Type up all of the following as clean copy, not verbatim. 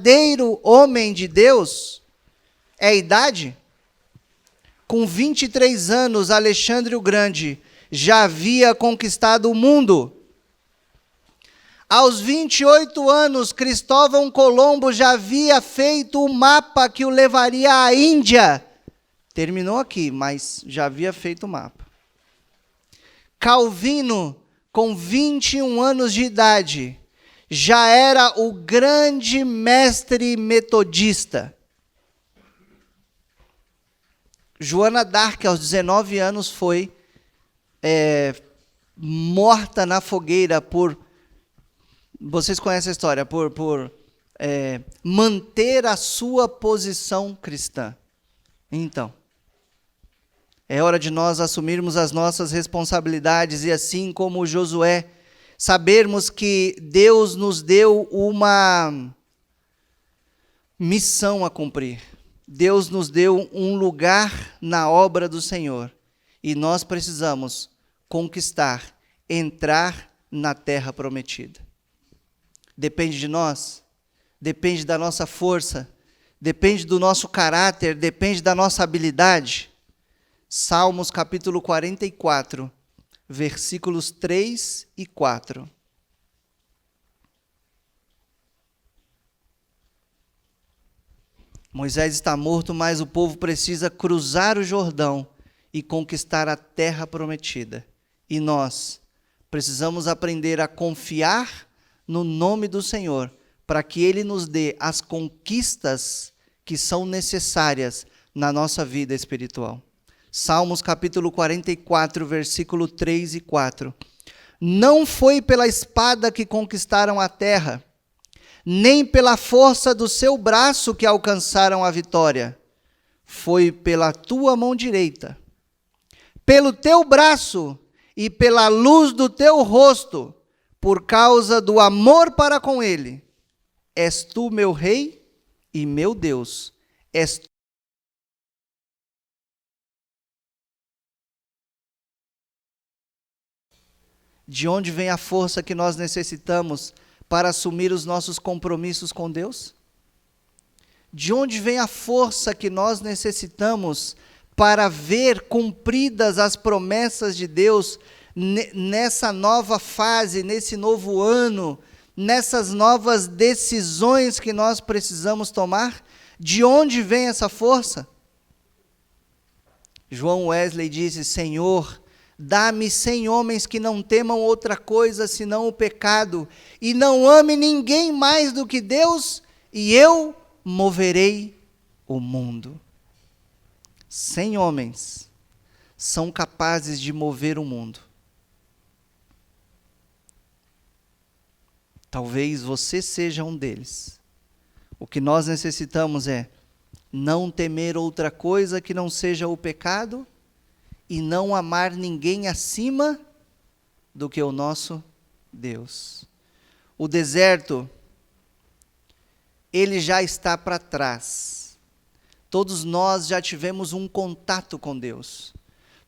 verdadeiro homem de Deus é a idade? Com 23 anos, Alexandre o Grande já havia conquistado o mundo. Aos 28 anos, Cristóvão Colombo já havia feito o mapa que o levaria à Índia. Terminou aqui, mas já havia feito o mapa. Calvino, com 21 anos de idade, já era o grande mestre metodista. Joana d'Arc, aos 19 anos, foi morta na fogueira por... Vocês conhecem a história, por manter a sua posição cristã. Então, é hora de nós assumirmos as nossas responsabilidades e, assim como Josué, sabermos que Deus nos deu uma missão a cumprir. Deus nos deu um lugar na obra do Senhor e nós precisamos conquistar, entrar na terra prometida. Depende de nós, depende da nossa força, depende do nosso caráter, depende da nossa habilidade. Salmos capítulo 44, versículos 3 e 4. Moisés está morto, mas o povo precisa cruzar o Jordão e conquistar a terra prometida. E nós precisamos aprender a confiar no nome do Senhor, para que Ele nos dê as conquistas que são necessárias na nossa vida espiritual. Salmos capítulo 44, versículo 3 e 4. Não foi pela espada que conquistaram a terra, nem pela força do seu braço que alcançaram a vitória. Foi pela tua mão direita, pelo teu braço e pela luz do teu rosto, por causa do amor para com Ele. És tu meu rei e meu Deus. És tu. De onde vem a força que nós necessitamos para assumir os nossos compromissos com Deus? De onde vem a força que nós necessitamos para ver cumpridas as promessas de Deus nessa nova fase, nesse novo ano, nessas novas decisões que nós precisamos tomar? De onde vem essa força? João Wesley disse: Senhor, dá-me 100 homens que não temam outra coisa senão o pecado, e não ame ninguém mais do que Deus, e eu moverei o mundo. 100 homens são capazes de mover o mundo. Talvez você seja um deles. O que nós necessitamos é não temer outra coisa que não seja o pecado e não amar ninguém acima do que o nosso Deus. O deserto, ele já está para trás. Todos nós já tivemos um contato com Deus.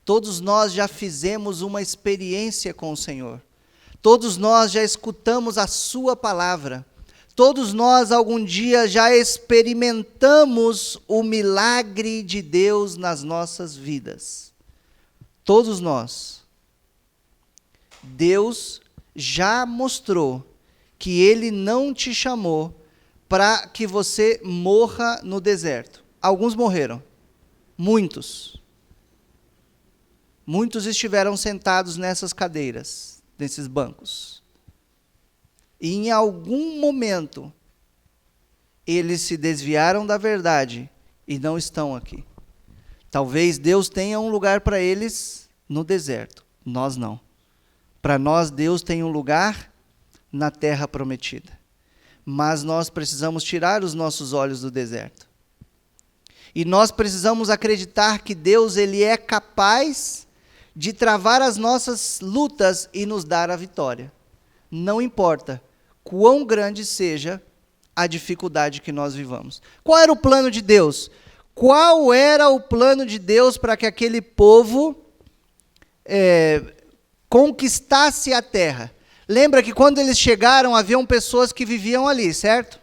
Todos nós já fizemos uma experiência com o Senhor. Todos nós já escutamos a sua palavra. Todos nós algum dia já experimentamos o milagre de Deus nas nossas vidas. Todos nós. Deus já mostrou que Ele não te chamou para que você morra no deserto. Alguns morreram. Muitos. Muitos estiveram sentados nessas cadeiras, nesses bancos. E em algum momento, eles se desviaram da verdade e não estão aqui. Talvez Deus tenha um lugar para eles no deserto, nós não. Para nós, Deus tem um lugar na terra prometida. Mas nós precisamos tirar os nossos olhos do deserto. E nós precisamos acreditar que Deus, Ele é capaz de travar as nossas lutas e nos dar a vitória. Não importa quão grande seja a dificuldade que nós vivamos. Qual era o plano de Deus? Qual era o plano de Deus para que aquele povo conquistasse a terra? Lembra que quando eles chegaram, haviam pessoas que viviam ali, certo?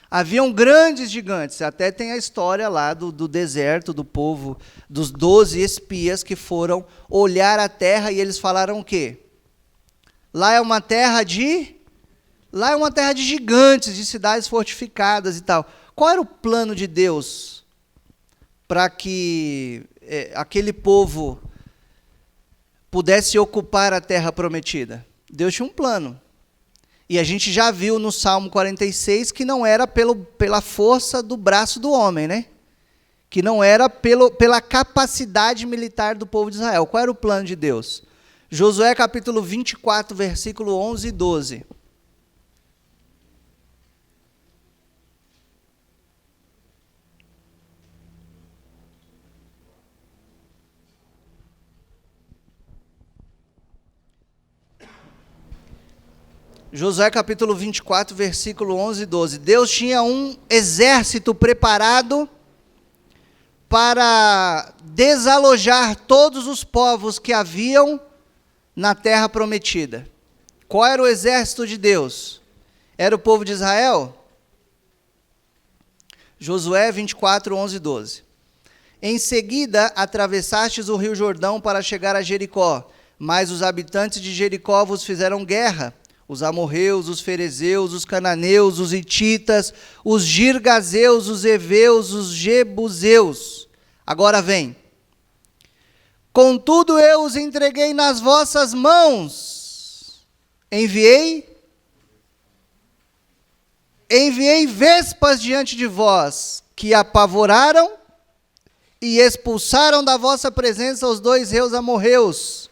Haviam grandes gigantes, até tem a história lá do deserto, do povo, dos 12 espias que foram olhar a terra e eles falaram o quê? Lá é uma terra de gigantes, de cidades fortificadas e tal. Qual era o plano de Deus para que aquele povo pudesse ocupar a terra prometida? Deus tinha um plano. E a gente já viu no Salmo 46 que não era pela força do braço do homem, né? Que não era pela capacidade militar do povo de Israel. Qual era o plano de Deus? Josué capítulo 24, versículo 11 e 12. Josué capítulo 24, versículo 11 e 12. Deus tinha um exército preparado para desalojar todos os povos que haviam na terra prometida. Qual era o exército de Deus? Era o povo de Israel? Josué 24, 11 e 12. Em seguida, atravessastes o rio Jordão para chegar a Jericó, mas os habitantes de Jericó vos fizeram guerra. Os amorreus, os ferezeus, os cananeus, os hititas, os girgazeus, os heveus, os jebuseus. Agora vem. Contudo eu os entreguei nas vossas mãos. Enviei vespas diante de vós, que apavoraram e expulsaram da vossa presença os 2 reis amorreus.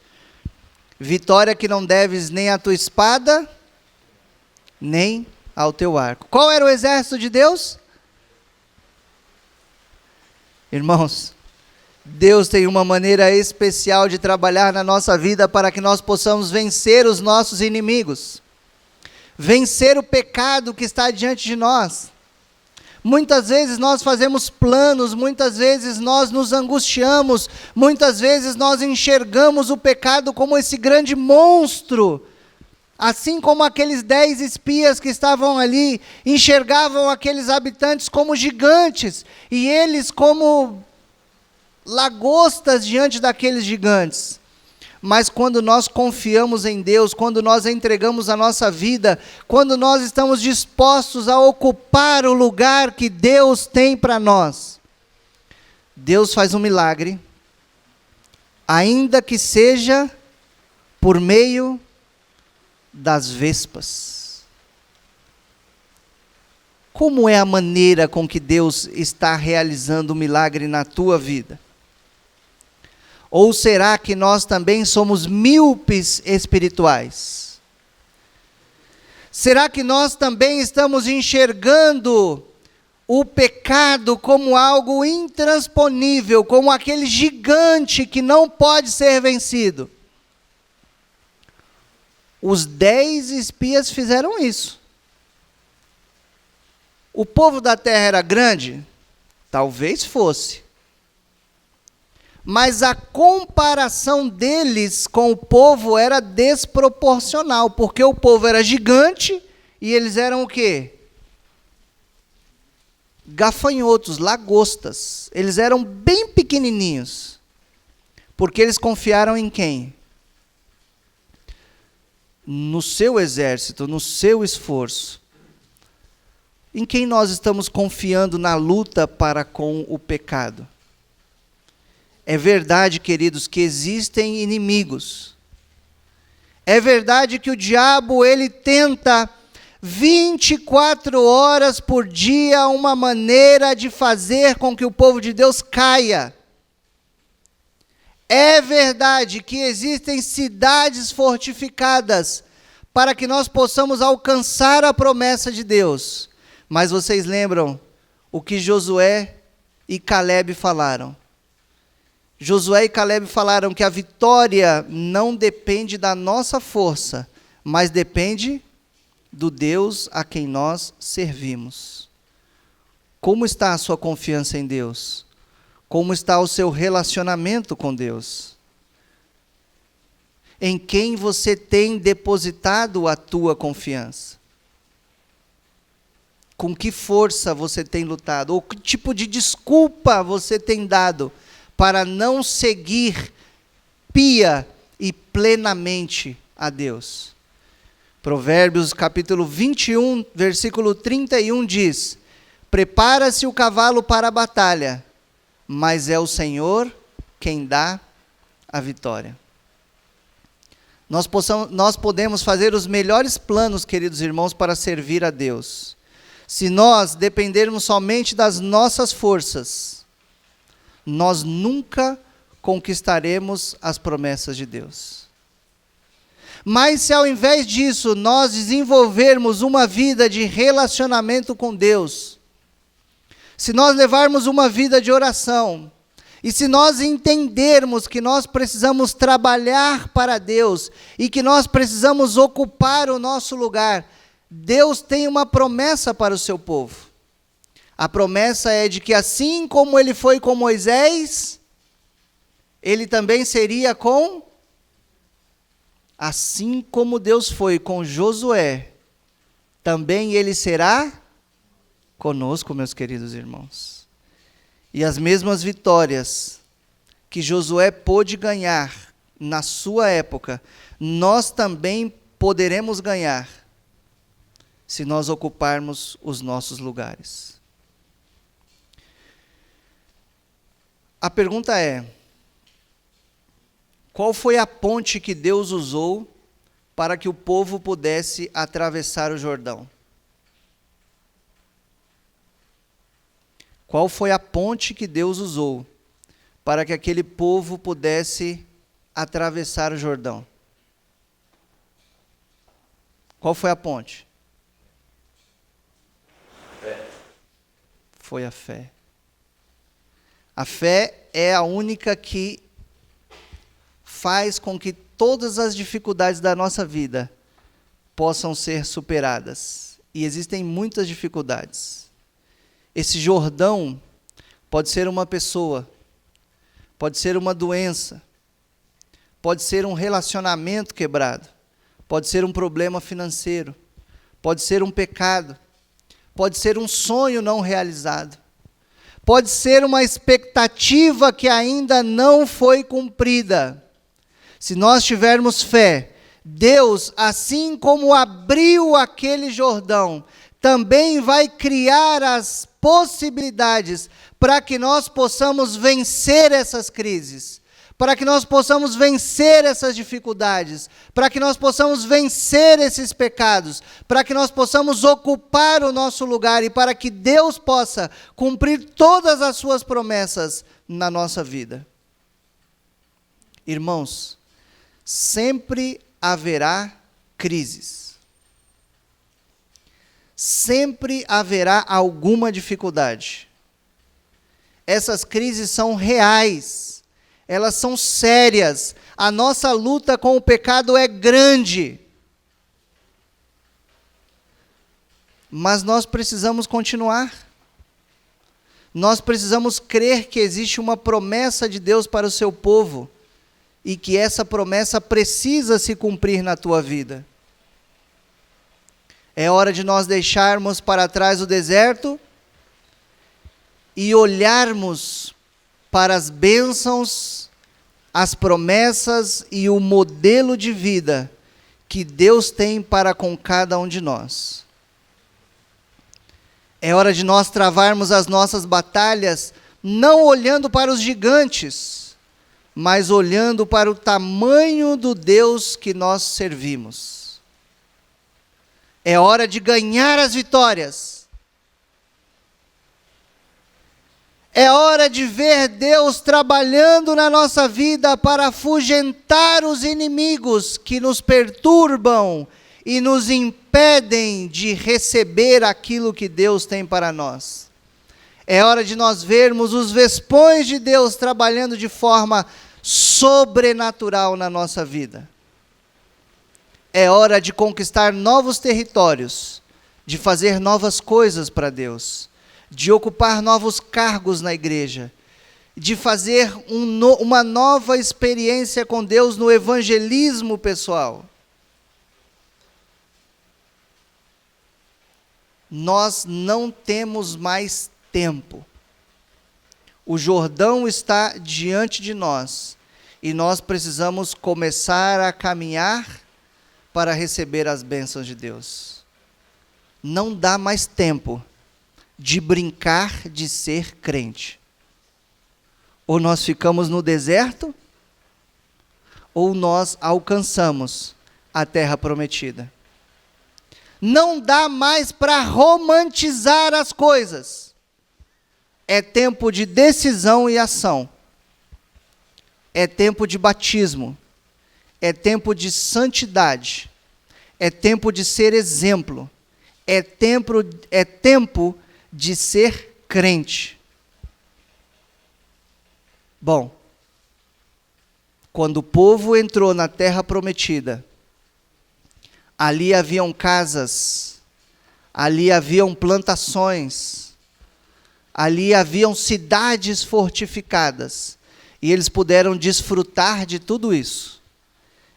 Vitória que não deves nem à tua espada, nem ao teu arco. Qual era o exército de Deus? Irmãos, Deus tem uma maneira especial de trabalhar na nossa vida para que nós possamos vencer os nossos inimigos. Vencer o pecado que está diante de nós. Muitas vezes nós fazemos planos, muitas vezes nós nos angustiamos, muitas vezes nós enxergamos o pecado como esse grande monstro. Assim como aqueles 10 espias que estavam ali, enxergavam aqueles habitantes como gigantes, e eles como lagostas diante daqueles gigantes. Mas quando nós confiamos em Deus, quando nós entregamos a nossa vida, quando nós estamos dispostos a ocupar o lugar que Deus tem para nós, Deus faz um milagre, ainda que seja por meio das vespas. Como é a maneira com que Deus está realizando o milagre na tua vida? Ou será que nós também somos míopes espirituais? Será que nós também estamos enxergando o pecado como algo intransponível, como aquele gigante que não pode ser vencido? Os 10 espias fizeram isso. O povo da terra era grande? Talvez fosse. Mas a comparação deles com o povo era desproporcional, porque o povo era gigante e eles eram o quê? Gafanhotos, lagostas. Eles eram bem pequenininhos, porque eles confiaram em quem? No seu exército, no seu esforço. Em quem nós estamos confiando na luta para com o pecado? É verdade, queridos, que existem inimigos. É verdade que o diabo, ele tenta 24 horas por dia uma maneira de fazer com que o povo de Deus caia. É verdade que existem cidades fortificadas para que nós possamos alcançar a promessa de Deus. Mas vocês lembram o que Josué e Calebe falaram? Josué e Calebe falaram que a vitória não depende da nossa força, mas depende do Deus a quem nós servimos. Como está a sua confiança em Deus? Como está o seu relacionamento com Deus? Em quem você tem depositado a tua confiança? Com que força você tem lutado? Ou que tipo de desculpa você tem dado para não seguir pia e plenamente a Deus? Provérbios capítulo 21, versículo 31 diz: prepara-se o cavalo para a batalha, mas é o Senhor quem dá a vitória. Nós podemos fazer os melhores planos, queridos irmãos, para servir a Deus. Se nós dependermos somente das nossas forças, nós nunca conquistaremos as promessas de Deus. Mas se ao invés disso nós desenvolvermos uma vida de relacionamento com Deus, se nós levarmos uma vida de oração, e se nós entendermos que nós precisamos trabalhar para Deus, e que nós precisamos ocupar o nosso lugar, Deus tem uma promessa para o seu povo. A promessa é de que assim como ele foi com Moisés, ele também seria com... Assim como Deus foi com Josué, também ele será conosco, meus queridos irmãos. E as mesmas vitórias que Josué pôde ganhar na sua época, nós também poderemos ganhar, se nós ocuparmos os nossos lugares. A pergunta é: qual foi a ponte que Deus usou para que o povo pudesse atravessar o Jordão? Qual foi a ponte que Deus usou para que aquele povo pudesse atravessar o Jordão? Qual foi a ponte? Fé. Foi a fé. A fé é a única que faz com que todas as dificuldades da nossa vida possam ser superadas. E existem muitas dificuldades. Esse Jordão pode ser uma pessoa, pode ser uma doença, pode ser um relacionamento quebrado, pode ser um problema financeiro, pode ser um pecado, pode ser um sonho não realizado, pode ser uma expectativa que ainda não foi cumprida. Se nós tivermos fé, Deus, assim como abriu aquele Jordão, também vai criar as possibilidades para que nós possamos vencer essas crises, para que nós possamos vencer essas dificuldades, para que nós possamos vencer esses pecados, para que nós possamos ocupar o nosso lugar e para que Deus possa cumprir todas as suas promessas na nossa vida. Irmãos, sempre haverá crises. Sempre haverá alguma dificuldade. Essas crises são reais, elas são sérias. A nossa luta com o pecado é grande. Mas nós precisamos continuar. Nós precisamos crer que existe uma promessa de Deus para o seu povo e que essa promessa precisa se cumprir na tua vida. É hora de nós deixarmos para trás o deserto e olharmos para as bênçãos, as promessas e o modelo de vida que Deus tem para com cada um de nós. É hora de nós travarmos as nossas batalhas, não olhando para os gigantes, mas olhando para o tamanho do Deus que nós servimos. É hora de ganhar as vitórias. É hora de ver Deus trabalhando na nossa vida para afugentar os inimigos que nos perturbam e nos impedem de receber aquilo que Deus tem para nós. É hora de nós vermos os vespões de Deus trabalhando de forma sobrenatural na nossa vida. É hora de conquistar novos territórios, de fazer novas coisas para Deus, de ocupar novos cargos na igreja, de fazer uma nova experiência com Deus no evangelismo pessoal. nós não temos mais tempo. O Jordão está diante de nós e nós precisamos começar a caminhar para receber as bênçãos de Deus. Não dá mais tempo de brincar de ser crente. Ou nós ficamos no deserto, ou nós alcançamos a terra prometida. Não dá mais para romantizar as coisas. É tempo de decisão e ação. É tempo de batismo. É tempo de santidade. É tempo de ser exemplo. É tempo de ser crente. Bom, quando o povo entrou na terra prometida, ali haviam casas, ali haviam plantações, ali haviam cidades fortificadas, e eles puderam desfrutar de tudo isso.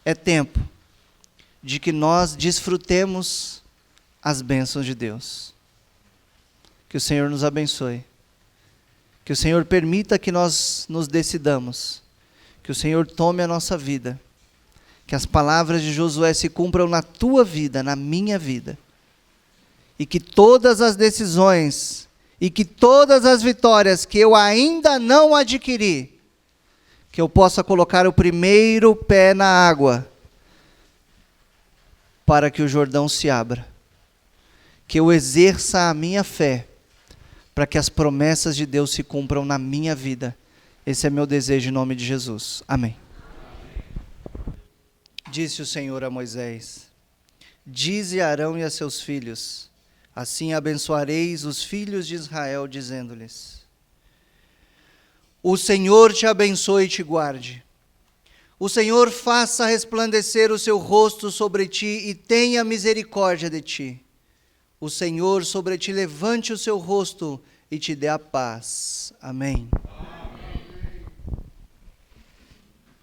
É tempo de que nós desfrutemos as bênçãos de Deus. Que o Senhor nos abençoe. Que o Senhor permita que nós nos decidamos. Que o Senhor tome a nossa vida. Que as palavras de Josué se cumpram na tua vida, na minha vida. E que todas as decisões e que todas as vitórias que eu ainda não adquiri, que eu possa colocar o primeiro pé na água, para que o Jordão se abra. Que eu exerça a minha fé, para que as promessas de Deus se cumpram na minha vida. Esse é meu desejo em nome de Jesus. Amém. Disse o Senhor a Moisés: dize a Arão e a seus filhos, assim abençoareis os filhos de Israel, dizendo-lhes: o Senhor te abençoe e te guarde. O Senhor faça resplandecer o seu rosto sobre ti e tenha misericórdia de ti. O Senhor sobre ti levante o seu rosto e te dê a paz. Amém.